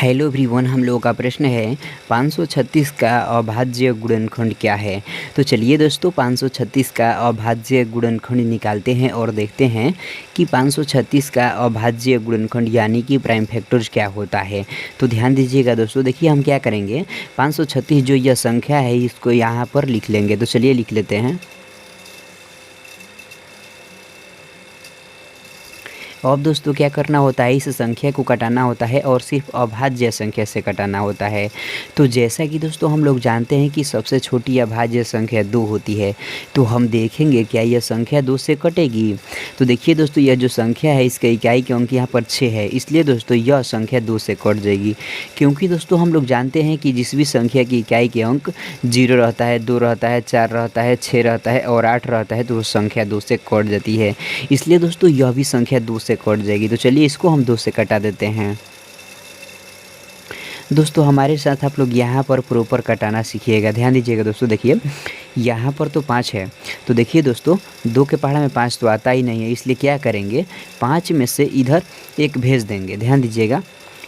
Hello everyone, हम लोगों का प्रश्न है 536 का अभाज्य गुणनखंड क्या है। तो चलिए दोस्तों 536 का अभाज्य गुणनखंड निकालते हैं और देखते हैं कि 536 का अभाज्य गुणनखंड यानी कि प्राइम फैक्टर्स क्या होता है। तो ध्यान दीजिएगा दोस्तों, देखिए हम क्या करेंगे, 536 जो यह संख्या है इसको यहाँ पर लिख लेंगे। तो चलिए लिख लेते हैं। अब दोस्तों क्या करना होता है, इस संख्या को घटाना होता है और सिर्फ अभाज्य संख्या से घटाना होता है। तो जैसा कि दोस्तों हम लोग जानते हैं कि सबसे छोटी अभाज्य संख्या 2 होती है, तो हम देखेंगे क्या यह संख्या 2 से कटेगी। तो देखिए दोस्तों, यह जो संख्या है इसका इकाई के अंक यहाँ पर 6 है, इसलिए दोस्तों यह संख्या 2 से कट जाएगी। क्योंकि दोस्तों हम लोग जानते हैं कि जिस भी संख्या की इकाई के अंक 0 रहता है, 2 रहता है, 4 रहता है, 6 रहता है और 8 रहता है, तो वो संख्या 2 से कट जाती है। इसलिए दोस्तों यह भी संख्या 2 से कट जाएगी। तो चलिए इसको हम 2 से कटा देते हैं। दोस्तों हमारे साथ आप लोग यहाँ पर प्रॉपर कटाना सीखिएगा। ध्यान दीजिएगा दोस्तों, देखिए यहाँ पर तो 5 है, तो देखिए दोस्तों 2 के पहाड़ा में 5 तो आता ही नहीं है, इसलिए क्या करेंगे, 5 में से इधर 1 भेज देंगे। ध्यान दीजिएगा,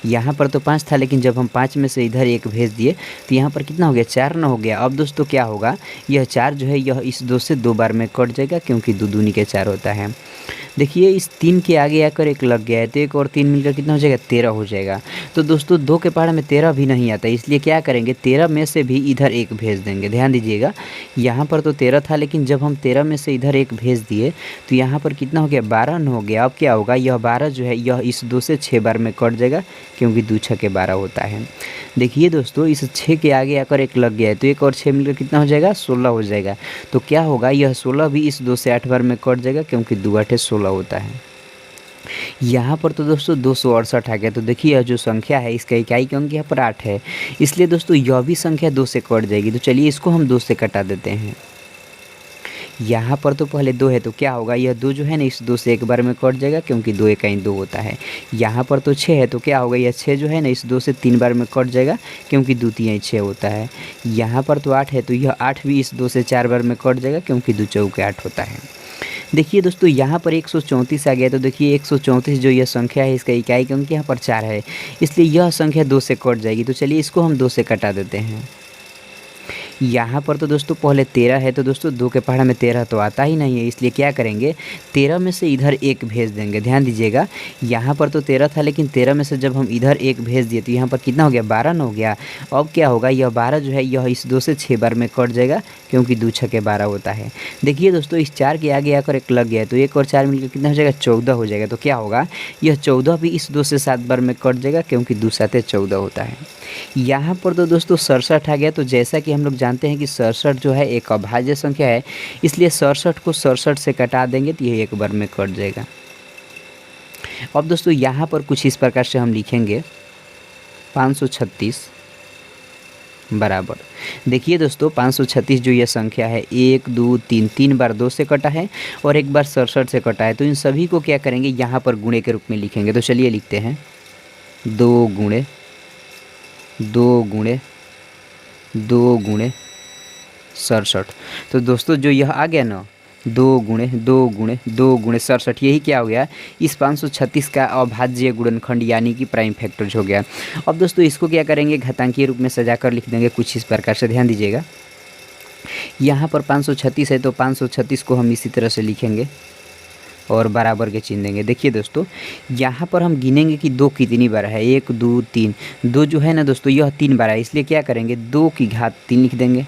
यहाँ पर तो 5 था, लेकिन जब हम 5 में से इधर 1 भेज दिए तो यहाँ पर कितना हो गया, 4 ना हो गया। अब दोस्तों क्या होगा, यह 4 जो है यह इस 2 से 2 बार में कट जाएगा, क्योंकि 2 दूनी के 4 होता है। देखिए इस 3 के आगे आकर 1 लग गया है, तो 1 और 3 मिलकर कितना हो जाएगा, 13 हो जाएगा। तो दोस्तों 2 के पहाड़ में 13 भी नहीं आता, इसलिए क्या करेंगे, 13 में से भी इधर 1 भेज देंगे। ध्यान दीजिएगा, यहाँ पर तो 13 था, लेकिन जब हम 13 में से इधर 1 भेज दिए तो यहाँ पर कितना हो गया, 12 हो गया। अब क्या होगा, यह 12 जो है यह इस 2 से 6 बार में कट जाएगा, क्योंकि 2 6 के 12 होता है। देखिए दोस्तों इस 6 के आगे आकर 1 लग गया है, तो 1 और 6 मिलकर कितना हो जाएगा, 16 हो जाएगा। तो क्या होगा, यह 16 भी इस 2 से 8 बार में कट जाएगा, क्योंकि 2 8 16 होता है। यहाँ पर तो दोस्तों 268 आ गया। तो देखिए यह जो संख्या है इसका इकाई के अंक यहाँ पर 8 है, इसलिए दोस्तों यह भी संख्या 2 से कट जाएगी। तो चलिए इसको हम 2 से कटा देते हैं। यहाँ पर तो पहले 2 है, तो क्या होगा, यह 2 जो है ना इस 2 से 1 बार में कट जाएगा, क्योंकि 2 इकाई 2 होता है। यहाँ पर तो 6 है, तो क्या होगा, यह 6 जो है ना इस 2 से 3 बार में कट जाएगा, क्योंकि 2 3 6 होता है। यहाँ पर तो 8 है, तो यह 8 भी इस 2 से 4 बार में कट जाएगा, क्योंकि 2 चौके 8 होता है। देखिए दोस्तों यहाँ पर 134 आ गया। तो देखिए 134 जो यह संख्या है इसका इकाई के अंक यहाँ पर 4 है, इसलिए यह संख्या 2 से कट जाएगी। तो चलिए इसको हम 2 से कटा देते हैं। यहाँ पर तो दोस्तों पहले 13 है, तो दोस्तों 2 के पहाड़ा में 13 तो आता ही नहीं है, इसलिए क्या करेंगे, 13 में से इधर 1 भेज देंगे। ध्यान दीजिएगा, यहाँ पर तो 13 था, लेकिन 13 में से जब हम इधर 1 भेज दिए तो यहाँ पर कितना हो गया, 12 हो गया। अब क्या होगा, यह 12 जो है यह इस 2 से 6 बार में कट जाएगा, क्योंकि 2 6 के 12 होता है। देखिए दोस्तों इस 4 के आगे आकर 1 लग गया, तो 1 और 4 मिलकर कितना हो जाएगा, 14 हो जाएगा। तो क्या होगा, यह 14 भी इस 2 से 7 बार में कट जाएगा, क्योंकि 2 7 14 होता है। यहाँ पर तो दोस्तों 67 आ गया। तो जैसा कि हम लोग जानते हैं कि 67 जो है एक अभाज्य संख्या है, इसलिए 67 को 67 से कटा देंगे तो ये 1 बार में कट जाएगा। अब दोस्तों यहाँ पर कुछ इस प्रकार से हम लिखेंगे, 536 बराबर, देखिए दोस्तों 536 जो ये संख्या है 1 2 3 3 बार 2 से कटा है और 1 बार 67 से कटा है। तो इन सभी को क्या करेंगे, यहाँ पर गुणे के रूप में लिखेंगे। तो चलिए लिखते हैं, 2 गुणे 2 गुणे 2 गुणे 67। तो दोस्तों जो यह आ गया ना, 2 गुणे 2 गुणे 2 गुणे 67, यही क्या हो गया, इस 536 का अभाज्य गुणनखंड यानी कि प्राइम फैक्टर्स हो गया। अब दोस्तों इसको क्या करेंगे, घातांकीय रूप में सजाकर लिख देंगे कुछ इस प्रकार से। ध्यान दीजिएगा, यहाँ पर 536 है, तो 536 को हम इसी तरह से लिखेंगे और बराबर के चिन्ह देंगे। देखिए दोस्तों यहाँ पर हम गिनेंगे कि 2 कितनी बार है, 1 2 3, 2 जो है ना दोस्तों यह 3 बार है, इसलिए क्या करेंगे, 2 की घात 3 लिख देंगे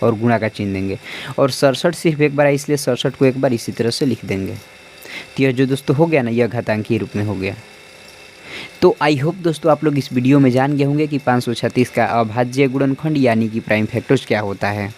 और गुणा का चिन्ह देंगे। और 67 सिर्फ 1 बार है, इसलिए 67 को 1 बार इसी तरह से लिख देंगे। तो यह जो दोस्तों हो गया ना, यह घातांकीय रूप में हो गया। तो आई होप दोस्तों आप लोग इस वीडियो में जान गए होंगे कि 536 का अभाज्य गुणनखंड यानी कि प्राइम फैक्टर्स क्या होता है।